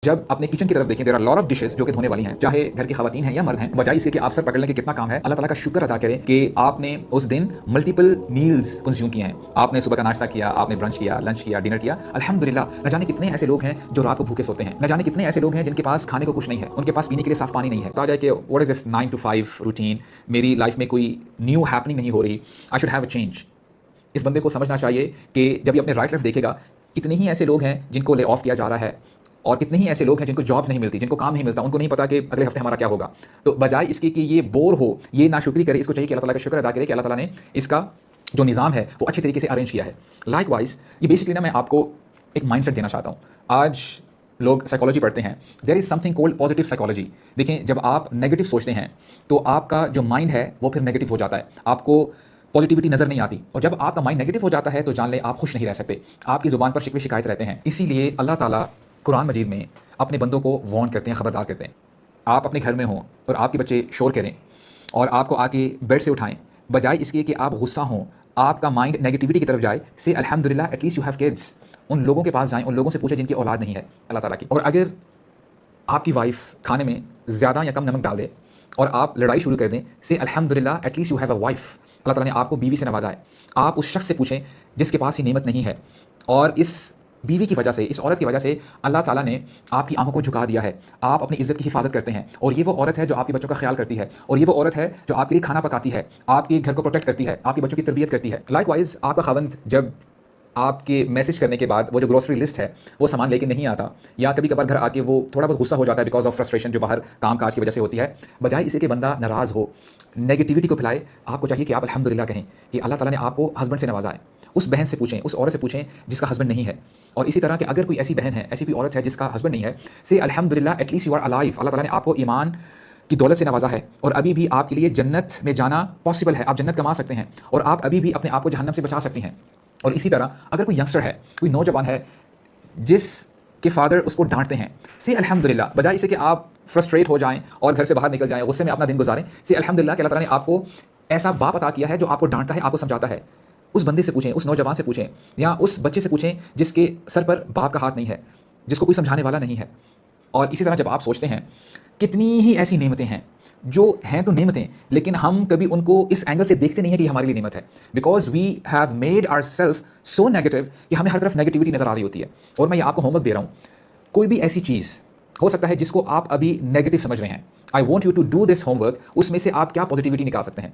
जब अपने किचन की तरफ देखें, there are lot of dishes जो कि धोने वाली हैं, चाहे घर की खवातीन हैं या मर्द हैं, बजाय इसके कि आप सर पकड़ लें कि कितना काम है, अल्लाह ताला का शुक्र अदा करें कि आपने उस दिन मल्टीपल मील्स कंज्यूम किए हैं। आपने सुबह का नाश्ता किया, आपने ब्रंच किया, लंच किया, डिनर किया, अल्हम्दुलिल्लाह। न जाने कितने ऐसे लोग हैं जो रात को भूखे सोते हैं, न जाने कितने ऐसे लोग हैं जिनके पास खाने को कुछ नहीं है, उनके पास पीने के लिए साफ पानी नहीं है। तो आ जाए कि what is this 9 to 5 routine, मेरी लाइफ में कोई न्यू हैपनिंग नहीं हो रही, I should have a change. इस बंदे को समझना चाहिए कि जब ये अपने राइट लेफ्ट देखेगा, कितने ही ऐसे लोग हैं जिनको ले ऑफ किया जा रहा है और कितने ही ऐसे लोग हैं जिनको जॉब्स नहीं मिलती, जिनको काम नहीं मिलता, उनको नहीं पता कि अगले हफ्ते हमारा क्या होगा। तो बजाय इसके कि ये बोर हो, ये नाशुक्री करे, इसको चाहिए कि अल्लाह ताला का शुक्र अदा करे कि अल्लाह ताला ने इसका जो निज़ाम है वो अच्छे तरीके से अरेंज किया है। लाइकवाइज ये बेसिकली ना मैं आपको एक माइंडसेट देना चाहता हूँ। आज लोग साइकोलॉजी पढ़ते हैं, there is something called positive psychology. देखें, जब आप नेगेटिव सोचते हैं तो आपका जो माइंड है वो फिर नेगेटिव हो जाता है, आपको पॉजिटिविटी नज़र नहीं आती। और जब आपका माइंड नेगेटिव हो जाता है तो जान लें आप खुश नहीं रह सकते, आपकी ज़ुबान पर शिकवे शिकायत रहते हैं। इसीलिए अल्लाह ताला कुरान मजीद में अपने बंदों को वार्न करते हैं, ख़बरदार करते हैं। आप अपने घर में हों और आपके बच्चे शोर करें और आपको आके बेड से उठाएं, बजाय इसके कि आप गुस्सा हों, आपका माइंड नेगेटिविटी की तरफ जाए, से अल्हम्दुलिल्लाह एटलीस्ट यू हैव किड्स। उन लोगों के पास जाएं, उन लोगों से पूछें जिनकी औलाद नहीं है अल्लाह ताला की। और अगर आपकी वाइफ खाने में ज़्यादा या कम नमक डाल दे और आप लड़ाई शुरू कर दें, से अल्हम्दुलिल्लाह at least you have a wife. Allah ताला ने आपको बीवी से नवाजा है। आप उस शख्स से पूछें जिसके पास ये नेमत नहीं है, और इस बीवी की वजह से, इस औरत की वजह से अल्लाह ताला ने आपकी आंखों को झुका दिया है। आप अपनी इज्जत की हिफाजत करते हैं, और ये वो औरत है जो आपके बच्चों का ख्याल करती है, और ये वो औरत है जो आपके लिए खाना पकाती है, आपके घर को प्रोटेक्ट करती है, आपके बच्चों की तरबियत करती है। लाइकवाइज आपका खावंद जब आपके मैसेज करने के बाद वो जो ग्रोसरी लिस्ट है वो सामान लेके नहीं आता, या कभी कभार घर आके वो थोड़ा बहुत गुस्सा हो जाता है बिकॉज ऑफ फ्रस्ट्रेशन जो बाहर काम काज की वजह से होती है, बजाय इसे कि बंदा नाराज़ हो, नेगेटिविटी को फैलाए, आपको चाहिए कि आप अल्हम्दुलिल्लाह कहें कि अल्लाह ताला ने आपको हस्बैंड से नवाजा है। उस बहन से पूछें, उस औरत से पूछें जिसका हस्बैंड नहीं है। और इसी तरह कि अगर कोई ऐसी बहन है, ऐसी कोई औरत है जिसका हस्बैंड नहीं है, से अल्हम्दुलिल्लाह एटलीस्ट यू आर अलाइव। अल्लाह ताला ने आपको ईमान की दौलत से नवाजा है, और अभी भी आपके लिए जन्नत में जाना पॉसिबल है। आप जन्नत कमा सकते हैं, और आप अभी भी अपने आप को जहन्नम से बचा सकती हैं। और इसी तरह अगर कोई यंगस्टर है, कोई नौजवान है जिसके फादर उसको डांटते हैं, से अल्हम्दुलिल्लाह, बजाय इसे कि आप फ्रस्ट्रेट हो जाएं और घर से बाहर निकल जाएं, गुस्से में अपना दिन गुजारें, से अल्हम्दुलिल्लाह कि अल्लाह ताला ने आपको ऐसा बाप अता किया है जो आपको डांटता है, आपको समझाता है। उस बंदे से पूछें, उस नौजवान से पूछें, या उस बच्चे से पूछें जिसके सर पर बाप का हाथ नहीं है, जिसको कोई समझाने वाला नहीं है। और इसी तरह जब आप सोचते हैं, कितनी ही ऐसी नेमतें हैं जो हैं तो नेमतें, लेकिन हम कभी उनको इस एंगल से देखते नहीं है कि हमारे लिए नेमत है, because we have made our self so negative कि हमें हर तरफ नेगेटिविटी नजर आ रही होती है। और मैं ये आपको होमवर्क दे रहा हूँ, कोई भी ऐसी चीज़ हो सकता है जिसको आप अभी नेगेटिव समझ रहे हैं, I want you to do this homework. उसमें से आप क्या पॉजिटिविटी निकाल सकते हैं।